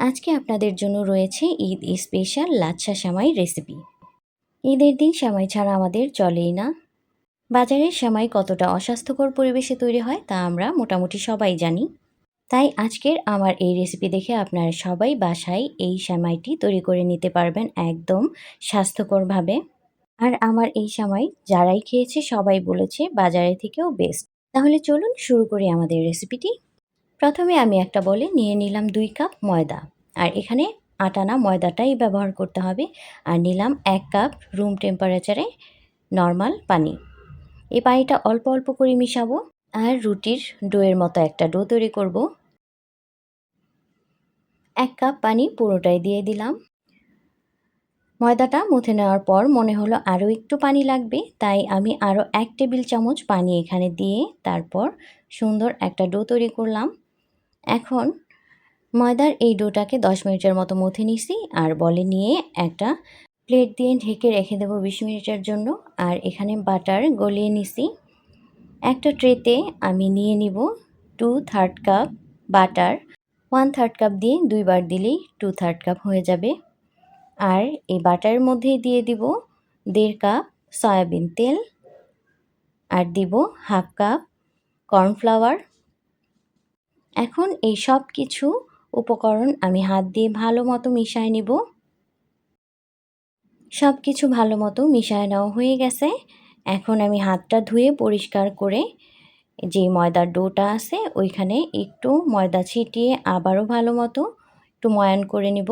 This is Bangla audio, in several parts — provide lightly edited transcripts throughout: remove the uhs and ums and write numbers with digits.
আজকে আপনাদের জন্য রয়েছে ঈদ স্পেশাল লাচ্ছা সেমাই রেসিপি। ঈদের দিন সেমাই ছাড়া আমাদের চলেই না। বাজারের সেমাই কতটা অস্বাস্থ্যকর পরিবেশে তৈরি হয় তা আমরা মোটামুটি সবাই জানি। তাই আজকের আমার এই রেসিপি দেখে আপনারা সবাই বাসায় এই সেমাইটি তৈরি করে নিতে পারবেন একদম স্বাস্থ্যকরভাবে। আর আমার এই সেমাই যারাই খেয়েছে সবাই বলেছে বাজারের থেকেও বেস্ট। তাহলে চলুন শুরু করি আমাদের রেসিপিটি। প্রথমে আমি একটা বলে নিয়ে নিলাম ২ কাপ ময়দা। আর এখানে আটা না ময়দাটাই ব্যবহার করতে হবে। আর নিলাম ১ কাপ রুম টেম্পারেচারে নরমাল পানি। এই পানিটা অল্প, অল্প করে মিশাবো। আর রুটির ডোয়ের মতো একটা ডো তৈরি করব। ১ কাপ পানি পুরোটাই দিয়ে দিলাম। ময়দাটা মুথে নেওয়ার পর মনে হলো আরও একটু পানি লাগবে, তাই আমি আরও ১ টেবিল চামচ পানি এখানে দিয়ে তারপর সুন্দর একটা ডো তৈরি করলাম। এখন ময়দার এই ডোটাকে ১০ মিনিটের মতো মথে নিছি আর বলে নিয়ে একটা প্লেট দিয়ে ঢেকে রেখে দেবো ২০ মিনিটের জন্য। আর এখানে বাটার গলিয়ে নিছি। একটা ট্রেতে আমি নিয়ে নিব 2/3 কাপ বাটার। 1/3 কাপ দিয়ে ২ বার দিলেই 2/3 কাপ হয়ে যাবে। আর এই বাটারের মধ্যেই দিয়ে দিব ১.৫ কাপ সয়াবিন তেল আর দিব 1/2 কাপ কর্নফ্লাওয়ার। এখন এই সব কিছু উপকরণ আমি হাত দিয়ে ভালো মতো মিশিয়ে নিব। সব কিছু ভালো মতো মিশিয়ে নেওয়া হয়ে গেছে। এখন আমি হাতটা ধুয়ে পরিষ্কার করে যে ময়দার ডোটা আছে ওইখানে একটু ময়দা ছিটিয়ে আবারও ভালো মতো একটু ময়ান করে নিব।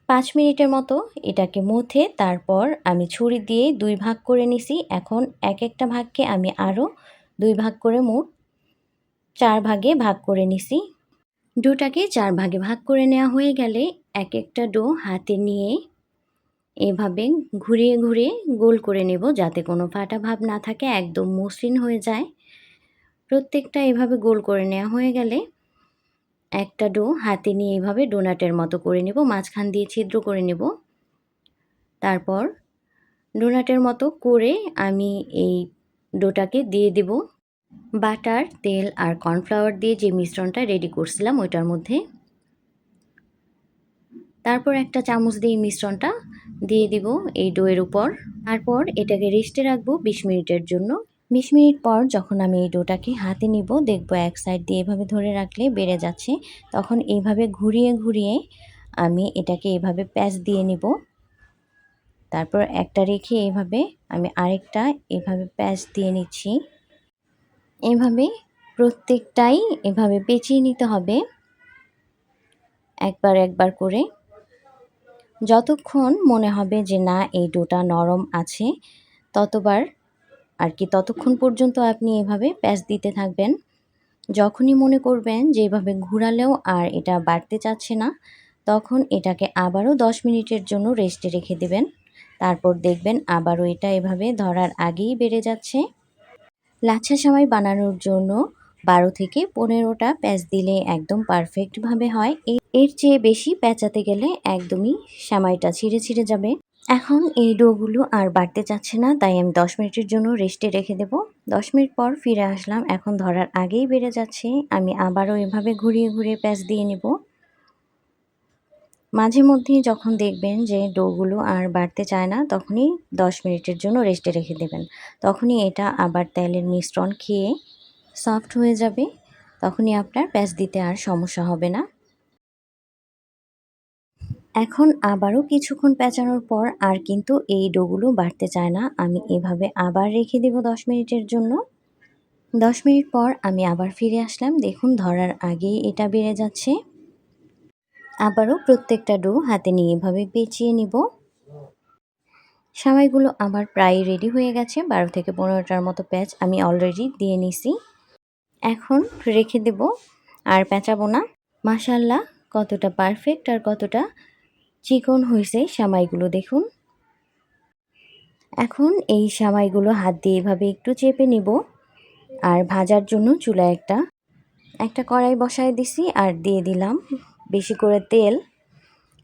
৫ মিনিটের মতো এটাকে মুথে তারপর আমি ছুরি দিয়ে ২ ভাগ করে নিছি। এখন এক একটা ভাগকে আমি আরও ২ ভাগ করে মোট ৪ ভাগে ভাগ করে নিছি। ডোটাকে ৪ ভাগে ভাগ করে নেওয়া হয়ে গেলে এক একটা ডো হাতে নিয়ে এভাবে ঘুরিয়ে ঘুরিয়ে গোল করে নেব যাতে কোনো ফাটা ভাব না থাকে, একদম মসৃণ হয়ে যায়। প্রত্যেকটা এভাবে গোল করে নেওয়া হয়ে গেলে একটা ডো হাতে নিয়ে এভাবে ডোনাটের মতো করে নেব, মাঝখান দিয়ে ছিদ্র করে নেব। তারপর ডোনাটের মতো করে আমি এই ডোটাকে দিয়ে দেব বাটার, তেল আর কর্নফ্লাওয়ার দিয়ে যে মিশ্রণটা রেডি করছিলাম ওইটার মধ্যে। তারপর একটা চামচ দিয়ে এই মিশ্রণটা দিয়ে দিব এই ডোয়ের উপর। তারপর এটাকে রেস্টে রাখবো ২০ মিনিটের জন্য। ২০ মিনিট পর যখন আমি এই ডোটাকে হাতে নিব দেখব এক সাইড দিয়ে এভাবে ধরে রাখলে বেড়ে যাচ্ছে। তখন এইভাবে ঘুরিয়ে ঘুরিয়ে আমি এটাকে এভাবে প্যাঁচ দিয়ে নিব। তারপর একটা রেখে এভাবে আমি আরেকটা এভাবে প্যাঁচ দিয়ে নিচ্ছি। এভাবে প্রত্যেকটাই এভাবে পেঁচিয়ে নিতে হবে একবার একবার করে। যতক্ষণ মনে হবে যে না এই ডোটা নরম আছে ততক্ষণ পর্যন্ত আপনি এভাবে প্যাঁচ দিতে থাকবেন। যখনই মনে করবেন যে এভাবে ঘুরালেও আর এটা বাড়তে চাচ্ছে না, তখন এটাকে আবারও ১০ মিনিটের জন্য রেস্টে রেখে দেবেন। তারপর দেখবেন আবারও এটা এভাবে ধরার আগেই বেড়ে যাচ্ছে। লাচ্ছা সেমাই বানানোর জন্য ১২ থেকে ১৫টা প্যাঁচ দিলে একদম পারফেক্টভাবে হয়। এর চেয়ে বেশি প্যাঁচাতে গেলে একদমই সেমাইটা ছিঁড়ে ছিঁড়ে যাবে। এখন এই ডোগুলো আর বাড়তে চাচ্ছে না, তাই আমি ১০ মিনিটের জন্য রেস্টে রেখে দেব। ১০ মিনিট পর ফিরে আসলাম। এখন ধরার আগেই বেড়ে যাচ্ছে। আমি আবারও এভাবে ঘুরিয়ে ঘুরিয়ে প্যাঁচ দিয়ে নেব। মাঝে মধ্যেই যখন দেখবেন যে ডোগুলো আর বাড়তে চায় না তখনই ১০ মিনিটের জন্য রেস্টে রেখে দেবেন। তখনই এটা আবার তেলের মিশ্রণ খেয়ে সফট হয়ে যাবে। তখনই আপনার প্যাঁচ দিতে আর সমস্যা হবে না। এখন আবারও কিছুক্ষণ প্যাঁচানোর পর আর কিন্তু এই ডোগুলো বাড়তে চায় না। আমি এভাবে আবার রেখে দেব ১০ মিনিটের জন্য। ১০ মিনিট পর আমি আবার ফিরে আসলাম। দেখুন ধরার আগেই এটা বেড়ে যাচ্ছে। আবারও প্রত্যেকটা ডো হাতে নিয়ে এভাবে পেঁচিয়ে নিব। সেমাইগুলো আমার প্রায় রেডি হয়ে গেছে। ১২ থেকে ১৫টার মতো প্যাঁচ আমি অলরেডি দিয়ে নিছি। এখন রেখে দেব, আর প্যাঁচাবো না। মাশাআল্লাহ কতটা পারফেক্ট আর কতটা চিকন হয়েছে সেমাইগুলো দেখুন। এখন এই সেমাইগুলো হাত দিয়ে এভাবে একটু চেপে নিব। আর ভাজার জন্য চুলায় একটা কড়াই বসায় দিছি আর দিয়ে দিলাম বেশি করে তেল।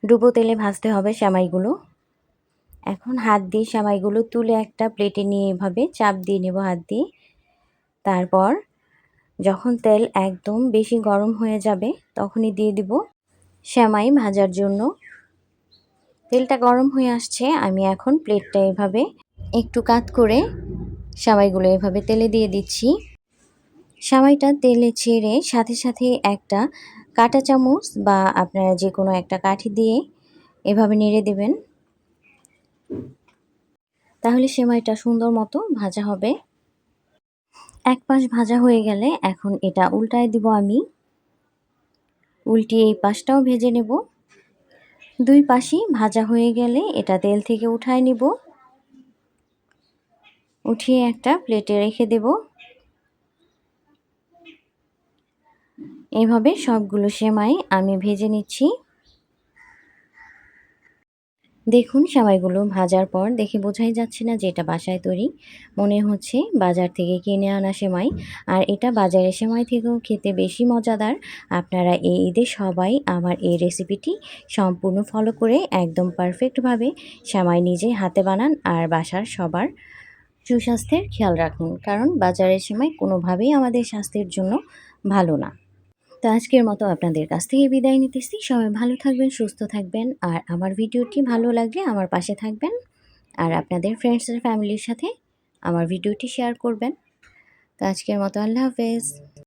ডুবো তেলে ভাজতে হবে সেমাইগুলো। এখন হাত দিয়ে সেমাইগুলো তুলে একটা প্লেটে নিয়ে এভাবে চাপ দিয়ে নেব হাত দিয়ে। তারপর যখন তেল একদম বেশি গরম হয়ে যাবে তখনই দিয়ে দিব সেমাই ভাজার জন্য। তেলটা গরম হয়ে আসছে, আমি এখন প্লেটটা এভাবে একটু কাত করে সেমাইগুলো এভাবে তেলে দিয়ে দিচ্ছি। সেমাইটা তেলে ছেড়ে সাথে সাথে একটা কাঁটা চামচ বা আপনারা যে কোনো একটা কাঠি দিয়ে এভাবে নেড়ে দেবেন, তাহলে সেমাইটা সুন্দর মতো ভাজা হবে। এক পাশ ভাজা হয়ে গেলে এখন এটা উল্টায় দিব আমি। উল্টিয়ে এই পাশটাও ভেজে নেব। দুই পাশই ভাজা হয়ে গেলে এটা তেল থেকে উঠায় নিব। উঠিয়ে একটা প্লেটে রেখে দেব। এভাবে সবগুলো সেমাই আমি ভেজে নিচ্ছি। দেখুন সেমাইগুলো ভাজার পর দেখে বোঝাই যাচ্ছে না যে এটা বাসায় তৈরি, মনে হচ্ছে বাজার থেকে কিনে আনা সেমাই। আর এটা বাজারের সেমাই থেকেও খেতে বেশি মজাদার। আপনারা এই ঈদে সবাই আমার এই রেসিপিটি সম্পূর্ণ ফলো করে একদম পারফেক্টভাবে সেমাই নিজে হাতে বানান আর বাসার সবার সুস্বাস্থ্যের খেয়াল রাখুন, কারণ বাজারের সেমাই কোনোভাবেই আমাদের স্বাস্থ্যের জন্য ভালো না। তো আজকের মতো আপনাদের কাছ থেকে বিদায় নিতেছি। সবাই ভালো থাকবেন, সুস্থ থাকবেন। আর আমার ভিডিওটি ভালো লাগলে আমার পাশে থাকবেন। আর আপনাদের ফ্রেন্ডস আর ফ্যামিলির সাথে আমার ভিডিওটি শেয়ার করবেন। তো আজকের মতো আল্লাহ হাফেজ।